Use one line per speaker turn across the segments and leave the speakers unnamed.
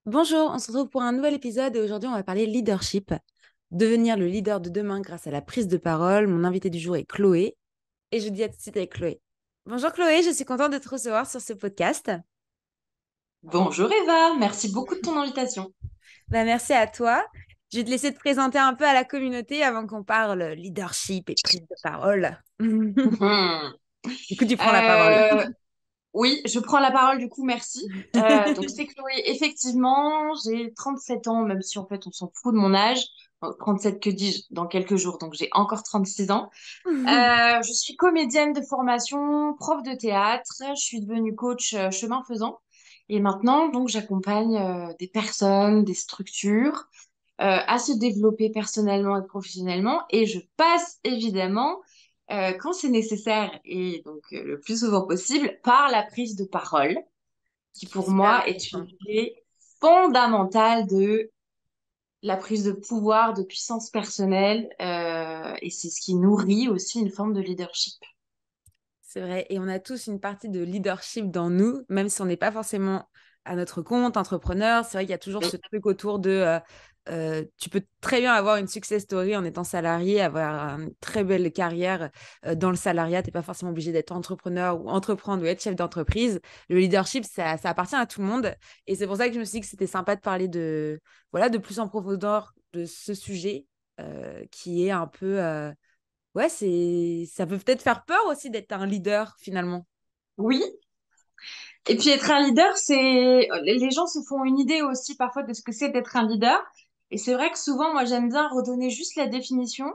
Bonjour, on se retrouve pour un nouvel épisode et aujourd'hui on va parler leadership, devenir le leader de demain grâce à la prise de parole. Mon invité du jour est Chloé et je dis à tout de suite avec Chloé. Bonjour Chloé, je suis contente de te recevoir sur ce podcast.
Bonjour Eva, merci beaucoup de ton invitation.
Merci à toi. Je vais te laisser te présenter un peu à la communauté avant qu'on parle leadership et prise de parole.
Mhm.
Du coup, tu prends la parole.
Euh, oui, je prends la parole du coup, merci. Donc c'est Chloé, effectivement, j'ai 37 ans, même si en fait on s'en fout de mon âge. 37 que dis-je, dans quelques jours, donc j'ai encore 36 ans. Je suis comédienne de formation, prof de théâtre, je suis devenue coach chemin faisant. Et maintenant, donc j'accompagne des personnes, des structures à se développer personnellement et professionnellement. Et je passe évidemment, quand c'est nécessaire et donc le plus souvent possible, par la prise de parole, qui
Qui est
pour
super
moi est une
important.
clé fondamentale de la prise de pouvoir, de puissance personnelle. Et c'est ce qui nourrit aussi une forme de leadership.
C'est vrai. Et on a tous une partie de leadership dans nous, même si on n'est pas forcément à notre compte, entrepreneur. C'est vrai qu'il y a toujours
Oui.
ce truc autour de tu peux très bien avoir une success story en étant salarié, avoir une très belle carrière dans le salariat. Tu n'es pas forcément obligé d'être entrepreneur ou entreprendre ou être chef d'entreprise. Le leadership, ça appartient à tout le monde. Et c'est pour ça que je me suis dit que c'était sympa de parler voilà, de plus en profondeur de ce sujet qui est un peu. Ouais, ça peut peut-être faire peur aussi d'être un leader finalement.
Oui. Et puis être un leader, c'est les gens se font une idée aussi parfois de ce que c'est d'être un leader. Et c'est vrai que souvent, moi, j'aime bien redonner juste la définition.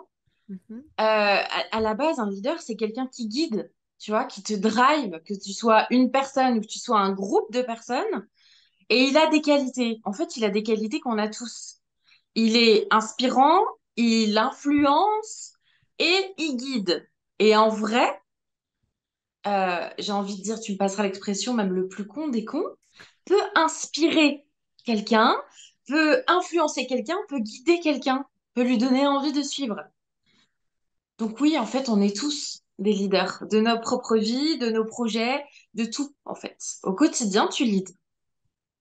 Mhm.
À la base, un leader, c'est quelqu'un qui guide, tu vois, qui te drive, que tu sois une personne ou que tu sois un groupe de personnes. Et il a des qualités. En fait, il a des qualités qu'on a tous. Il est inspirant, il influence et il guide. Et en vrai, j'ai envie de dire, tu me passeras l'expression, même le plus con des cons, peut inspirer quelqu'un, peut influencer quelqu'un, peut guider quelqu'un, peut lui donner envie de suivre. Donc oui, en fait, on est tous des leaders de nos propres vies, de nos projets, de tout, en fait. Au quotidien, tu leads.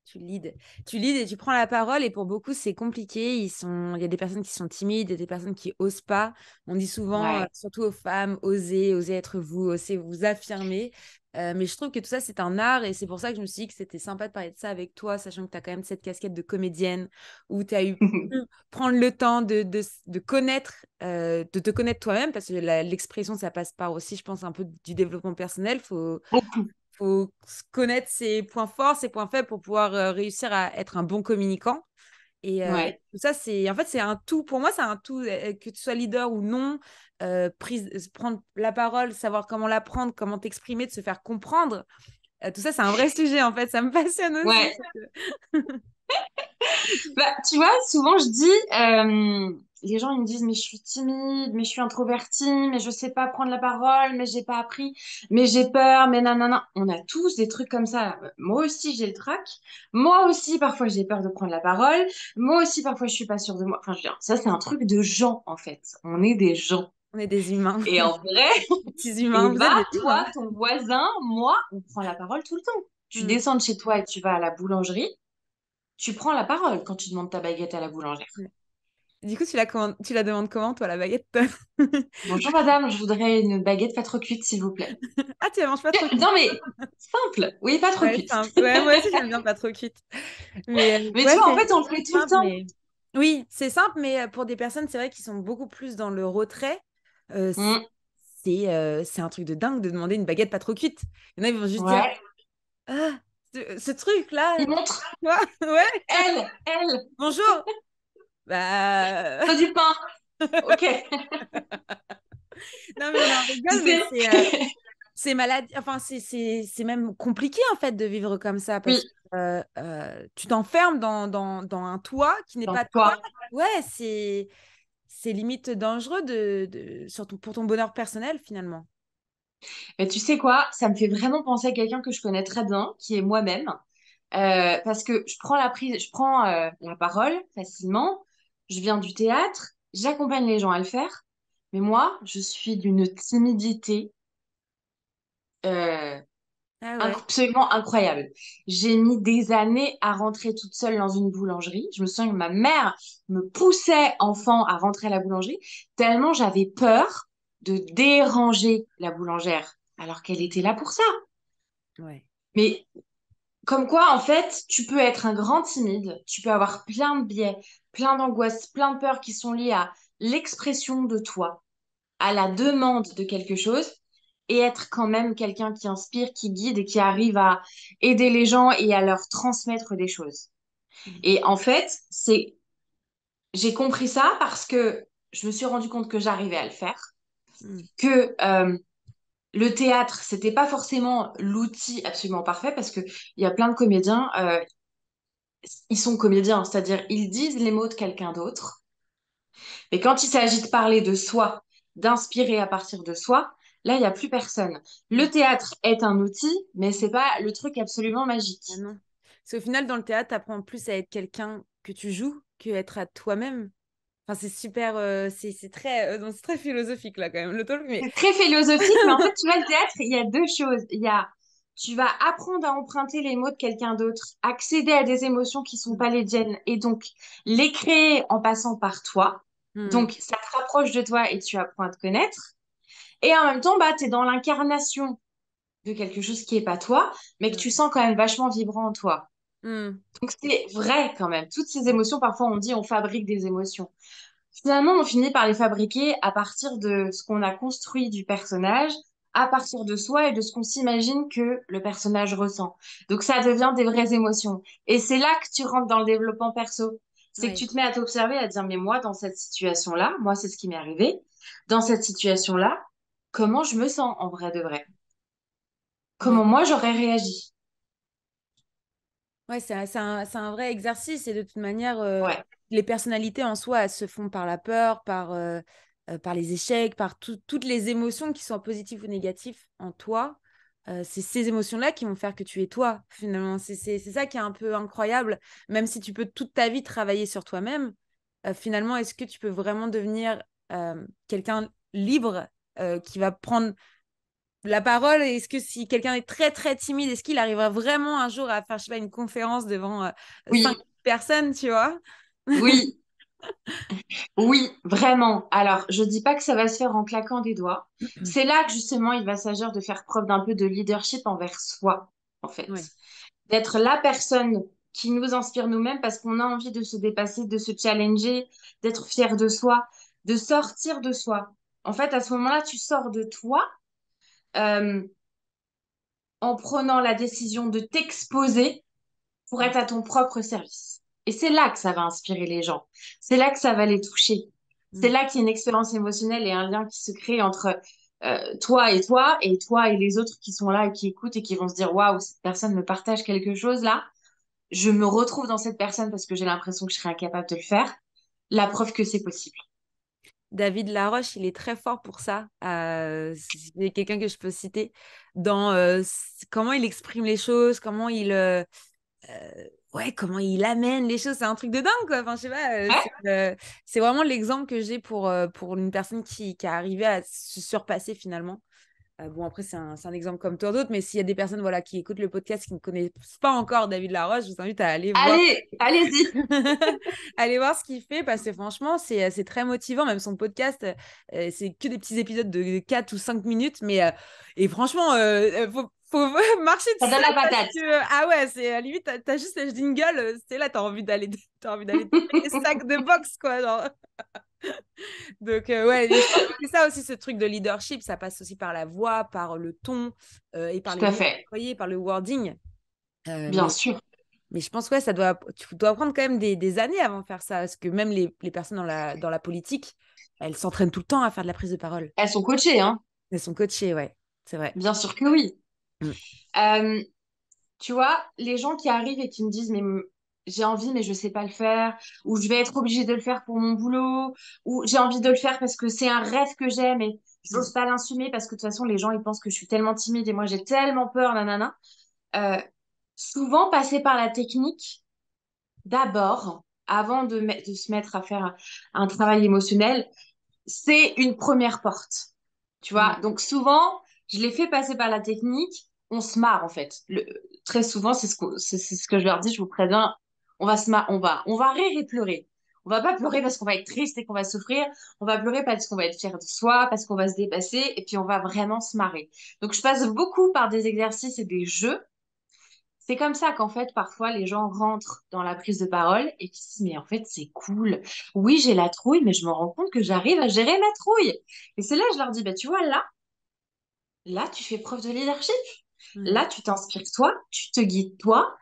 Tu leads. Tu leads et tu prends la parole et pour beaucoup c'est compliqué. Il y a des personnes qui sont timides, il y a des personnes qui osent pas. On dit souvent,
Ouais.
surtout aux femmes, osez être vous, osez vous affirmer. Mais je trouve que tout ça c'est un art et c'est pour ça que je me suis dit que c'était sympa de parler de ça avec toi, sachant que tu as quand même cette casquette de comédienne où tu as eu pu prendre le temps de connaître, de te connaître toi-même parce que l'expression ça passe par aussi, je pense, un peu du développement personnel. Faut connaître ses points forts, ses points faibles pour pouvoir réussir à être un bon communicant. Et
Ouais.
tout ça, c'est en fait, c'est un tout. Pour moi, c'est un tout, que tu sois leader ou non, prendre la parole, savoir comment la prendre, comment t'exprimer, de se faire comprendre. Tout ça, c'est un vrai sujet, en fait. Ça me passionne aussi.
Ouais. Bah, tu vois, souvent je dis, les gens ils me disent, mais je suis timide, mais je suis introvertie, mais je sais pas prendre la parole, mais j'ai pas appris, mais j'ai peur, mais nanana. On a tous des trucs comme ça. Moi aussi j'ai le trac. Moi aussi parfois j'ai peur de prendre la parole. Moi aussi parfois je suis pas sûre de moi. Enfin, je veux dire, ça c'est un truc de gens en fait. On est des gens.
On est des humains,
Et en vrai,
des petits humains.
et
Vous
bah
êtes des
toi,
humains.
ton voisin, moi, on prend la parole tout le temps. Tu
Mm.
descends de chez toi et tu vas à la boulangerie, tu prends la parole quand tu demandes ta baguette à la boulangère.
Ouais. Du coup, tu la demandes comment, toi, la baguette?
Bonjour madame, je voudrais une baguette pas trop cuite, s'il vous plaît.
Ah, tu la manges pas trop cuite.
Non mais, simple. Oui, pas trop
Ouais,
cuite.
ouais, moi aussi, j'aime bien pas trop cuite. Mais
Mais tu
ouais,
vois, en
c'est
fait, on le fait tout le
simple,
temps.
mais oui, c'est simple, mais pour des personnes, c'est vrai qu'ils sont beaucoup plus dans le retrait. euh,
Mm.
c'est un truc de dingue de demander une baguette pas trop cuite. Il y en a, ils vont juste dire
Ouais.
ah, ce truc-là,
Il
tu
montre,
vois, ouais,
elle,
bonjour. Bah,
pas du pain. Ok.
non, mais on en
Tu
rigole, mais
sais.
c'est malade. Enfin, c'est même compliqué en fait de vivre comme ça
Oui,
parce que tu t'enfermes dans un toit qui n'est
dans
pas toi.
toi.
Ouais, c'est limite dangereux surtout pour ton bonheur personnel finalement.
Mais tu sais quoi, ça me fait vraiment penser à quelqu'un que je connais très bien, qui est moi-même. Parce que je prends la parole facilement. Je viens du théâtre, j'accompagne les gens à le faire. Mais moi, je suis d'une timidité. euh,
Ah ouais.
Absolument incroyable. J'ai mis des années à rentrer toute seule dans une boulangerie. Je me souviens que ma mère me poussait enfant à rentrer à la boulangerie tellement j'avais peur de déranger la boulangère alors qu'elle était là pour ça.
Ouais.
Mais comme quoi, en fait, tu peux être un grand timide, tu peux avoir plein de biais, plein d'angoisses, plein de peurs qui sont liées à l'expression de toi, à la demande de quelque chose, et être quand même quelqu'un qui inspire, qui guide et qui arrive à aider les gens et à leur transmettre des choses.
Mhm.
Et en fait, j'ai compris ça parce que je me suis rendu compte que j'arrivais à le faire,
Mhm.
que le théâtre, c'était pas forcément l'outil absolument parfait parce que il y a plein de comédiens, ils sont comédiens, c'est-à-dire ils disent les mots de quelqu'un d'autre. Mais quand il s'agit de parler de soi, d'inspirer à partir de soi, là, il n'y a plus personne. Le
Mhm.
théâtre est un outil, mais c'est pas le truc absolument
Ah
magique.
non. Parce qu'au final, dans le théâtre, tu apprends plus à être quelqu'un que tu joues qu'être à toi-même. Enfin, c'est super, c'est très, non, c'est très philosophique là quand même, le talk, mais
C'est très philosophique, mais en fait, tu vois, le théâtre, il y a deux choses. Il y a, tu vas apprendre à emprunter les mots de quelqu'un d'autre, accéder à des émotions qui sont
Mm.
pas les tiennes, et donc les créer en passant par toi.
Mm.
Donc, ça te rapproche de toi et tu apprends à te connaître. Et en même temps, bah, tu es dans l'incarnation de quelque chose qui est pas toi, mais que tu
Ouais.
sens quand même vachement vibrant en toi.
Mm.
Donc c'est vrai quand même. Toutes ces
Ouais.
émotions, parfois on dit on fabrique des émotions. Finalement, on finit par les fabriquer à partir de ce qu'on a construit du personnage, à partir de soi et de ce qu'on s'imagine que le personnage ressent. Donc ça devient des vraies émotions. Et c'est là que tu rentres dans le développement perso. C'est que
Ouais.
tu te mets à t'observer, à te dire, mais moi, dans cette situation-là, moi, c'est ce qui m'est arrivé. Dans cette situation-là, comment je me sens en vrai de vrai?
Ouais.
Comment moi, j'aurais réagi?
Ouais, c'est un vrai exercice et de toute manière,
Ouais.
les personnalités en soi, elles se font par la peur, par les échecs, par toutes les émotions qui sont positives ou négatives en toi. C'est ces émotions-là qui vont faire que tu es toi, finalement. C'est ça qui est un peu incroyable. Même si tu peux toute ta vie travailler sur toi-même, finalement, est-ce que tu peux vraiment devenir quelqu'un libre qui va prendre la parole? Est-ce que si quelqu'un est très très timide, est-ce qu'il arrivera vraiment un jour à faire, je sais pas, une conférence devant 5
Oui,
personnes, tu vois?
oui, oui, vraiment. Alors, je dis pas que ça va se faire en claquant des doigts. C'est là que justement, il va s'agir de faire preuve d'un peu de leadership envers soi, en fait.
Ouais.
D'être la personne qui nous inspire nous-mêmes parce qu'on a envie de se dépasser, de se challenger, d'être fier de soi, de sortir de soi. En fait, à ce moment-là, tu sors de toi euh, en prenant la décision de t'exposer pour
Mm.
être à ton propre service. Et c'est là que ça va inspirer les gens. C'est là que ça va les toucher. C'est
Mm.
là qu'il y a une expérience émotionnelle et un lien qui se crée entre toi et toi et les autres qui sont là et qui écoutent et qui vont se dire, waouh, cette personne me partage quelque chose là. Je me retrouve dans cette personne parce que j'ai l'impression que je serais incapable de le faire. La preuve que c'est possible.
David Laroche, il est très fort pour ça. C'est quelqu'un que je peux citer dans comment il exprime les choses, comment il amène les choses. C'est un truc de dingue, quoi. Enfin, je sais pas,
Ouais,
c'est vraiment l'exemple que j'ai pour une personne qui a arrivé à se surpasser finalement. Bon, après, c'est un exemple comme tant d'autres, mais s'il y a des personnes voilà, qui écoutent le podcast qui ne connaissent pas encore David Laroche, je vous invite à aller voir.
allez, allez-y.
Allez voir ce qu'il fait parce que franchement, c'est très motivant. Même son podcast, c'est que des petits épisodes de 4 ou 5 minutes. Et franchement, faut marcher
Ça
dessus
donne la
parce
patate.
que, ah ouais, c'est à la limite, t'as juste le jingle, c'est là, t'as envie d'aller taper les sacs de boxe, quoi. Genre. Donc, ouais, et je pense que c'est ça aussi, ce truc de leadership. Ça passe aussi par la voix, par le ton et par
Tout
les
à
mots
fait.
employés, par le wording. Euh,
Bien
mais
sûr.
mais je pense que ouais, tu dois prendre quand même des années avant de faire ça. Parce que même les personnes dans la politique, elles s'entraînent tout le temps à faire de la prise de parole.
Elles sont coachées, hein.
Elles sont coachées, ouais. C'est vrai.
Bien sûr que oui.
Mm.
Euh, Tu vois, les gens qui arrivent et qui me disent, mais j'ai envie, mais je sais pas le faire, ou je vais être obligée de le faire pour mon boulot, ou j'ai envie de le faire parce que c'est un rêve que j'ai, mais
Mm.
j'ose pas l'insumer parce que de toute façon, les gens, ils pensent que je suis tellement timide et moi, j'ai tellement peur, nanana. Euh, Souvent, passer par la technique, d'abord, avant de se mettre à faire un travail émotionnel, c'est une première porte. Tu vois,
Mm.
donc souvent, je les fais passer par la technique on se marre en fait. Très souvent, c'est ce que je leur dis, je vous préviens, on va on va rire et pleurer. On va pas pleurer parce qu'on va être triste et qu'on va souffrir. On va pleurer parce qu'on va être fier de soi, parce qu'on va se dépasser, et puis on va vraiment se marrer. Donc je passe beaucoup par des exercices et des jeux. C'est comme ça qu'en fait, parfois, les gens rentrent dans la prise de parole et qui se disent, mais en fait, c'est cool. Oui, j'ai la trouille, mais je me rends compte que j'arrive à gérer ma trouille. Et c'est là que je leur dis, bah, tu vois, là, tu fais preuve de leadership.
Ouais.
Là, tu t'inspires toi, tu te guides toi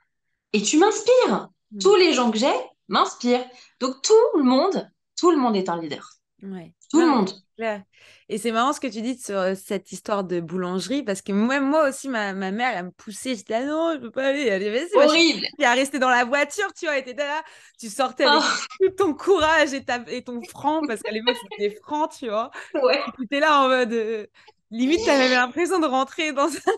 et tu m'inspires.
Mm.
Tous les gens que j'ai m'inspirent. Donc, tout le monde est un leader.
Ouais.
Tout
Non,
le
mais
monde.
c'est clair. Et c'est marrant ce que tu dis sur cette histoire de boulangerie, parce que moi aussi, ma mère, elle me poussait. J'étais là, non, je peux pas aller. Elle dit, vas-y, moi, je suis
Horrible.
à rester dans la voiture, tu vois. Et t'étais là, tu sortais avec
Oh,
tout ton courage et ton franc, parce qu'à l'époque, c'était franc, tu vois.
ouais.
Et t'étais là en mode, limite, t'avais l'impression de rentrer dans un.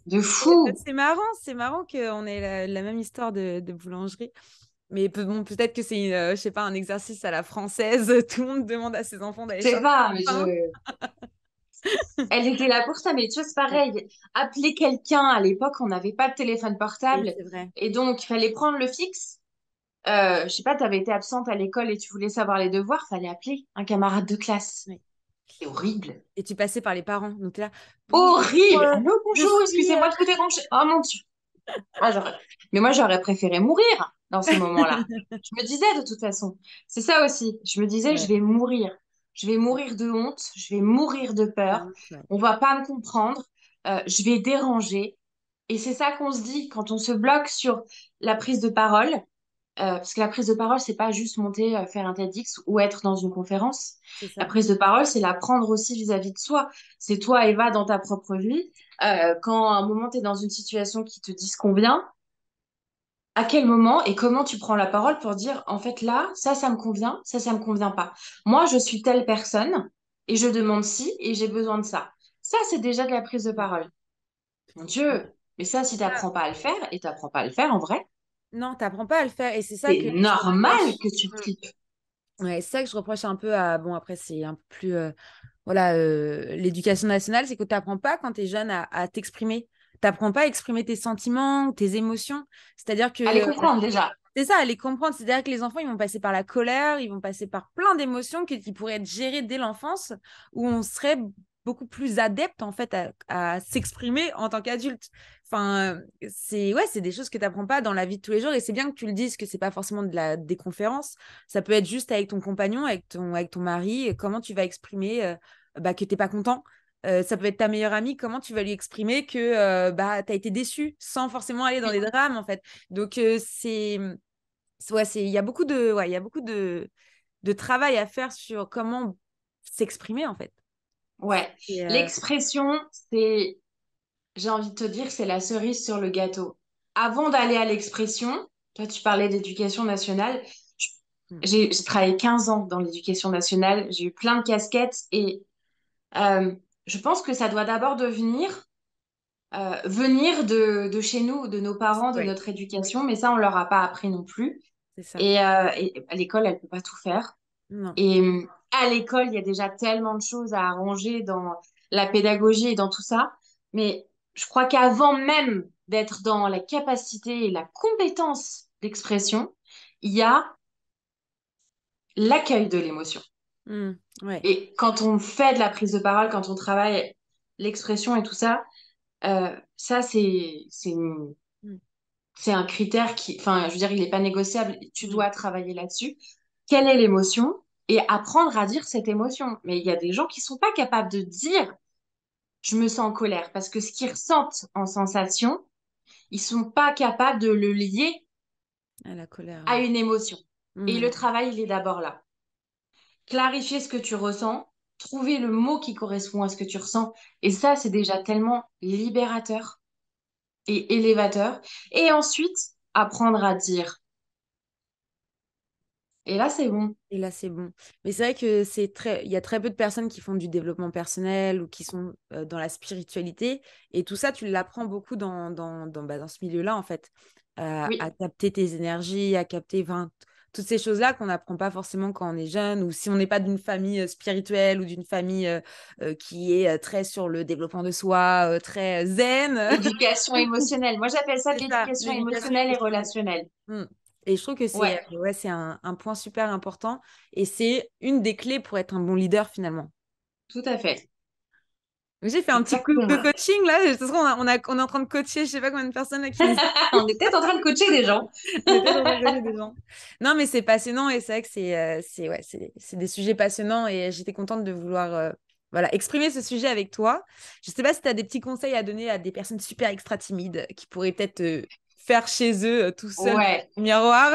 De fou.
C'est marrant qu'on ait la même histoire de boulangerie. Mais bon, peut-être que c'est, je sais pas, un exercice à la française. Tout le monde demande à ses enfants d'aller
Je sais
chercher
pas, mais
du pain.
elle était là pour ça. Mais tu vois, c'est
Ouais.
pareil. Appeler quelqu'un à l'époque, on n'avait pas de téléphone
Oui,
portable.
c'est vrai.
Et donc, il fallait prendre le fixe. Je sais pas, tu avais été absente à l'école et tu voulais savoir les devoirs, fallait appeler un camarade de classe.
Oui.
C'est horrible.
Et tu passais par les parents. Donc, tu es là, bonjour,
Horrible! Allô,
je
bonjour,
suis.
excusez-moi de vous déranger. Oh mon Dieu. Ah, Mais moi, j'aurais préféré mourir dans ces moments-là. Je me disais de toute façon. C'est ça aussi. Je me disais, je
Ouais.
vais mourir. Je vais mourir de honte. Je vais mourir de
La
peur.
honte, ouais.
On va pas me comprendre. Je vais déranger. Et c'est ça qu'on se dit quand on se bloque sur la prise de parole. Parce que la prise de parole, c'est pas juste monter, faire un TEDx ou être dans une conférence.
C'est
La
ça.
prise de parole, c'est la prendre aussi vis-à-vis de soi. C'est toi, Eva, dans ta propre vie. Quand à un moment, tu es dans une situation qui te disconvient, à quel moment et comment tu prends la parole pour dire, en fait, là, ça me convient, ça me convient pas. Moi, je suis telle personne et je demande ci et j'ai besoin de ça. Ça, c'est déjà de la prise de
Ouais.
parole. Mon Dieu. Mais ça, si tu
Ça,
n'apprends pas à le faire, et tu n'apprends pas à le faire en vrai,
non, t'apprends pas à le faire. Et c'est ça
c'est
que je
normal
reproche.
que tu
Mm.
flippes.
Ouais, c'est ça que je reproche un peu à. Bon, après, c'est un peu plus. Voilà, l'éducation nationale, c'est que tu n'apprends pas quand tu es jeune à t'exprimer. Tu n'apprends pas à exprimer tes sentiments, tes émotions. C'est-à-dire
Allez
que
comprendre déjà.
c'est ça, à les comprendre. C'est-à-dire que les enfants, ils vont passer par la colère, ils vont passer par plein d'émotions qui pourraient être gérées dès l'enfance, où on serait beaucoup plus adepte, en fait, à s'exprimer en tant qu'adulte. Enfin, c'est des choses que tu n'apprends pas dans la vie de tous les jours. Et c'est bien que tu le dises, que c'est pas forcément des conférences. Ça peut être juste avec ton compagnon, avec ton mari, comment tu vas exprimer que tu n'es pas content. Ça peut être ta meilleure amie, comment tu vas lui exprimer que tu as été déçu sans forcément aller dans
Oui.
les drames, en fait. Donc, il y a beaucoup il y a beaucoup de travail à faire sur comment s'exprimer en fait.
Ouais.
Et,
L'expression, c'est, j'ai envie de te dire, c'est la cerise sur le gâteau. Avant d'aller à l'expression, toi, tu parlais d'éducation nationale. Je-
mm,
j'ai travaillé 15 ans dans l'éducation nationale. J'ai eu plein de casquettes et euh, je pense que ça doit d'abord venir de chez nous, de nos parents, de
ouais,
notre éducation. Mais ça, on leur a pas appris non plus.
c'est ça.
Et à l'école, elle peut pas tout faire.
Non.
Et à l'école, il y a déjà tellement de choses à arranger dans la pédagogie et dans tout ça. Mais je crois qu'avant même d'être dans la capacité et la compétence d'expression, il y a l'accueil de l'émotion.
Mm, ouais.
Et quand on fait de la prise de parole, quand on travaille l'expression et tout ça, ça,
Mm,
c'est un critère qui, enfin, je veux dire, il n'est pas négociable. Tu
mm,
dois travailler là-dessus. Quelle est l'émotion? Et apprendre à dire cette émotion. Mais il y a des gens qui sont pas capables de dire je me sens en colère parce que ce qu'ils ressentent en sensation, ils sont pas capables de le lier
à la colère,
à
ouais.
une émotion. Et le
Ouais.
travail, il est d'abord là. Clarifier ce que tu ressens, trouver le mot qui correspond à ce que tu ressens. Et ça, c'est déjà tellement libérateur et élévateur. Et ensuite, apprendre à dire. Et là, c'est bon.
Et là, c'est bon. Mais c'est vrai que il y a très peu de personnes qui font du développement personnel ou qui sont dans la spiritualité. Et tout ça, tu l'apprends beaucoup dans ce milieu-là, en fait. À
Oui.
capter tes énergies, à capter, enfin, toutes ces choses-là qu'on n'apprend pas forcément quand on est jeune ou si on n'est pas d'une famille spirituelle ou d'une famille qui est très sur le développement de soi, très zen.
Éducation émotionnelle. Moi, j'appelle ça de
C'est ça,
l'éducation
l'éducation
émotionnelle et
émotionnelle.
relationnelle.
Mm. Et je trouve que
Ouais,
c'est un point super important et c'est une des clés pour être un bon leader finalement.
tout à fait.
J'ai fait un petit coup de
Exactement.
coaching là. De toute façon, on est en train de coacher, je sais pas combien de personnes là, qui nous
On est peut-être en train de coacher des gens.
on est peut-être en train de coacher des gens. Non, mais c'est passionnant et c'est vrai que ouais, c'est des sujets passionnants et j'étais contente de vouloir voilà, exprimer ce sujet avec toi. Je sais pas si tu as des petits conseils à donner à des personnes super extra timides qui pourraient peut-être faire chez eux tout seuls
Ouais.
au miroir.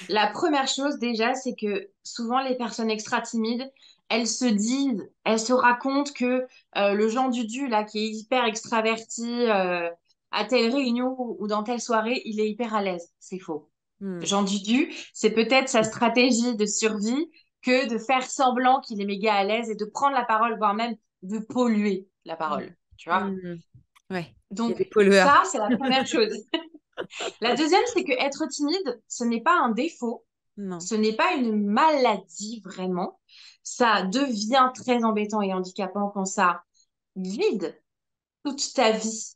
La première chose déjà, c'est que souvent les personnes extra timides, elles se disent, elles se racontent que le Jean Dudu là, qui est hyper extraverti à telle réunion ou dans telle soirée, il est hyper à l'aise. C'est faux.
Hmm.
Jean Dudu, c'est peut-être sa stratégie de survie que de faire semblant qu'il est méga à l'aise et de prendre la parole, voire même de polluer la
Hmm.
parole. Tu vois?
Hmm. Ouais, il y a des
Donc
pollueurs.
ça, c'est la première chose. La deuxième, c'est que être timide, ce n'est pas un défaut.
Non.
Ce n'est pas une maladie vraiment. Ça devient très embêtant et handicapant quand ça guide toute ta vie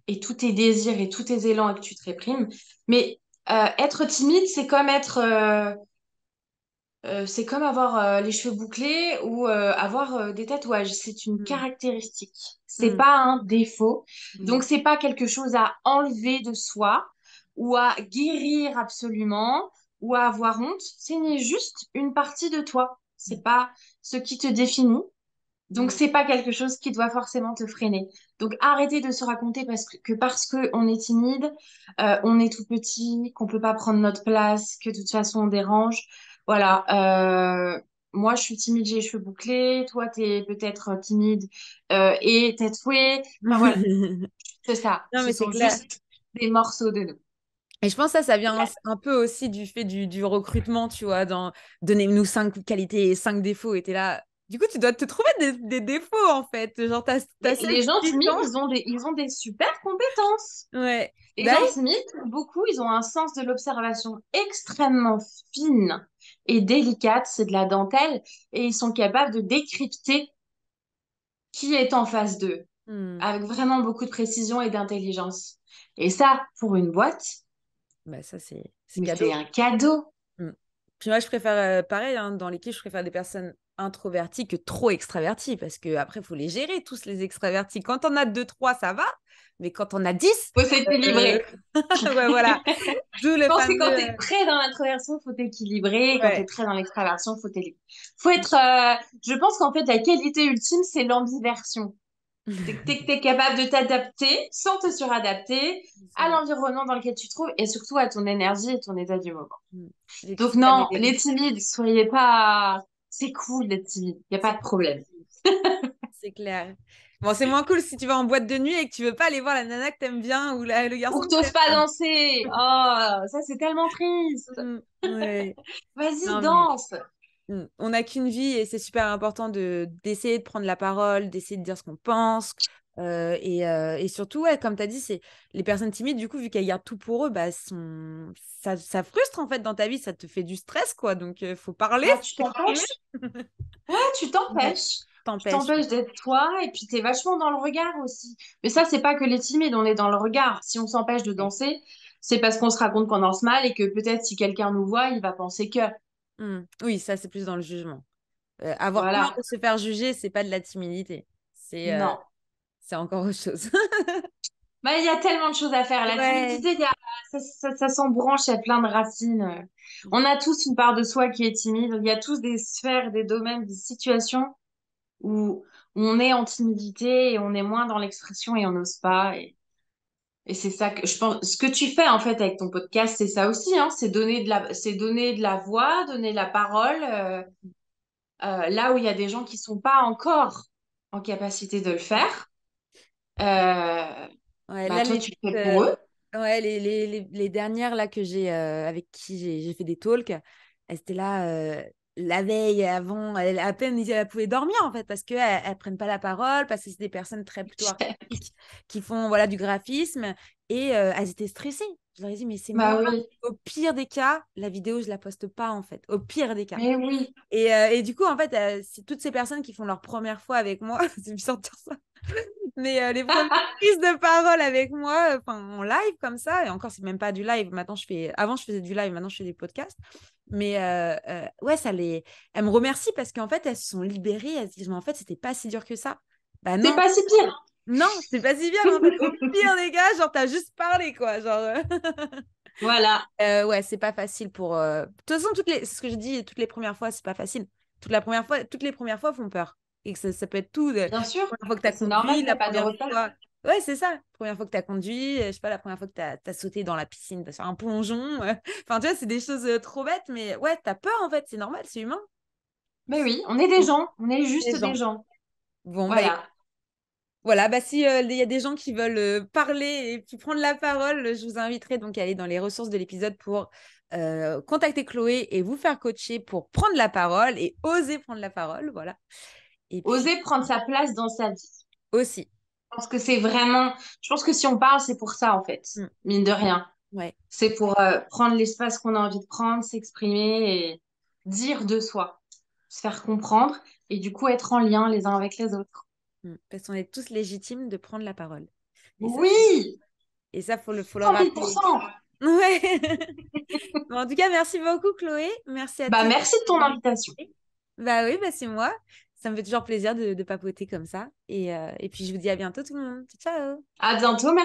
et tous tes désirs et tous tes élans et que tu te réprimes. Mais être timide, c'est comme avoir les cheveux bouclés ou avoir des tatouages. C'est une
Hmm.
caractéristique. C'est
Hmm.
pas un défaut.
Hmm.
Donc c'est pas quelque chose à enlever de soi ou à guérir absolument ou à avoir honte. C'est juste une partie de toi. C'est pas ce qui te définit. Donc
Hmm.
c'est pas quelque chose qui doit forcément te freiner. Donc arrêtez de se raconter parce que on est timide, on est tout petit, qu'on peut pas prendre notre place, que de toute façon on dérange. Voilà. Moi je suis timide, j'ai les cheveux bouclés. Toi t'es peut-être timide et tatoué. Enfin voilà, c'est ça.
Non,
Ce
mais c'est
sont
clair.
juste des morceaux de nous.
Et je pense que ça vient un peu aussi du fait du recrutement, tu vois, dans donnez-nous 5 qualités et 5 défauts. Et t'es là. Du coup, tu dois te trouver des défauts, en fait. Genre, t'as
Mais
cette
les gens timides,
puissance.
ils ont des super compétences.
Ouais.
Les
Bah
gens
oui.
timides, beaucoup, ils ont un sens de l'observation extrêmement fine et délicate, c'est de la dentelle, et ils sont capables de décrypter qui est en face d'eux,
Hmm.
avec vraiment beaucoup de précision et d'intelligence. Et ça, pour une boîte,
Bah ça, c'est
mais c'est
cadeau.
un cadeau.
Hmm. Puis moi, je préfère, pareil, hein, dans l'équipe, je préfère des personnes introverties que trop extraverties. Parce que après, il faut les gérer, tous les extravertis. Quand on a deux, trois, ça va. Mais quand on a 10,
Faut
euh,
s'équilibrer.
ouais, voilà. D'où
Je
le
pense que quand
fameux.
tu es très dans l'introversion, faut t'équilibrer. Et quand tu es
Ouais.
très dans l'extraversion, faut être. Je pense qu'en fait, la qualité ultime, c'est l'ambiversion. T'es capable de t'adapter sans te suradapter à
Ça.
l'environnement dans lequel tu te trouves et surtout à ton énergie et ton état du moment.
Mm. Et
Donc
quitte à
non,
les-
les timides, soyez pas... C'est cool d'être timide, il n'y a pas
C'est
de problème.
c'est clair. Bon, c'est moins cool si tu vas en boîte de nuit et que tu veux pas aller voir la nana que t'aimes bien ou le
Ou
garçon
que
que
t'oses
t'aimes
pas
bien.
danser. Oh, ça c'est tellement triste.
Mm. Ouais.
Vas-y,
Non, mais
danse.
on n'a qu'une vie et c'est super important d'essayer de prendre la parole, d'essayer de dire ce qu'on pense. Et surtout, ouais, comme tu as dit, c'est les personnes timides, du coup, vu qu'elles gardent tout pour eux, bah, ça frustre en fait dans ta vie, ça te fait du stress, quoi. Donc, il faut parler,
Bah,
faut
tu
s'exprimer.
t'empêches. Ouais, tu
Ouais.
t'empêches. Tu
T'empêche.
t'empêches d'être toi et puis t'es vachement dans le regard aussi. Mais ça, c'est pas que les timides, on est dans le regard. Si on s'empêche de
Ouais.
danser, c'est parce qu'on se raconte qu'on danse mal et que peut-être si quelqu'un nous voit, il va penser que.
Oui, ça, c'est plus dans le jugement. Avoir peur
Voilà.
de se faire juger, c'est pas de la timidité.
Non.
C'est encore autre chose.
Bah, il y a tellement de choses à faire. La
Ouais.
timidité, ça s'embranche, il y a plein de racines. On a tous une part de soi qui est timide. Il y a tous des sphères, des domaines, des situations où on est en timidité et on est moins dans l'expression et on n'ose pas. Et c'est ça que je pense. Ce que tu fais en fait avec ton podcast, c'est ça aussi, hein, c'est donner de la voix, donner de la parole là où il y a des gens qui sont pas encore en capacité de le faire. Euh,
Ouais,
Bah
là,
toi, tu le fais pour eux.
ouais, les dernières là, avec qui j'ai fait des talks, elles étaient là. la veille, avant, à peine elles pouvaient dormir en fait, parce qu'elles ne prennent pas la parole, parce que c'est des personnes très plutôt artistiques qui font voilà, du graphisme, et elles étaient stressées. Je leur ai dit, mais c'est moi,
Bah oui,
au pire des cas, la vidéo, je ne la poste pas en fait, au pire des cas.
mais oui.
Et du coup, en fait, c'est toutes ces personnes qui font leur première fois avec moi, c'est bizarre de dire ça, mais les premières prises de parole avec moi, en live comme ça, et encore, c'est même pas du live. Maintenant, avant, je faisais du live, maintenant, je fais des podcasts. Mais ouais, elles me remercient parce qu'en fait, elles se sont libérées. Elles se disent, mais en fait, c'était pas si dur que ça. Bah
C'est
non,
pas si pire.
non, c'est pas si bien, mais en fait, au pire des cas, genre, t'as juste parlé, quoi. Genre,
Voilà,
ouais, c'est pas facile pour. De toute façon, c'est ce que je dis, toutes les premières fois, c'est pas facile. Toutes les premières fois font peur. Et que ça peut être tout. La
bien sûr.
première fois que tu
Bah,
as
c'est normal,
conduit,
t'as
la
pas de
première
repère.
fois. Ouais, c'est ça. La première fois que tu as conduit, je sais pas, la première fois que tu as sauté dans la piscine, tu as fait un plongeon. Enfin, tu vois, c'est des choses trop bêtes, mais ouais, tu as peur en fait, c'est normal, c'est humain.
Mais oui, on est des gens, on est
Les
juste des
gens.
gens.
Bon, bah
Voilà.
voilà, bah si il y a des gens qui veulent parler et puis prendre la parole, je vous inviterai donc à aller dans les ressources de l'épisode pour contacter Chloé et vous faire coacher pour prendre la parole et oser prendre la parole, voilà. Et puis
Oser prendre sa place dans sa vie.
aussi,
Je pense que c'est vraiment. Je pense que si on parle, c'est pour ça, en fait.
mm,
Mine de rien.
ouais,
C'est pour prendre l'espace qu'on a envie de prendre, s'exprimer et dire de soi, se faire comprendre et du coup être en lien les uns avec les autres.
parce qu'on est tous légitimes de prendre la parole. Et ça,
Oui,
faut le
100 000
rappeler. Ouais. Bon, en tout cas, merci beaucoup, Chloé. Merci à
Bah,
tous.
merci de ton invitation.
Bah oui, bah c'est moi. Ça me fait toujours plaisir de papoter comme ça. Et puis, je vous dis à bientôt, tout le monde. Ciao, ciao.
À bientôt, merci.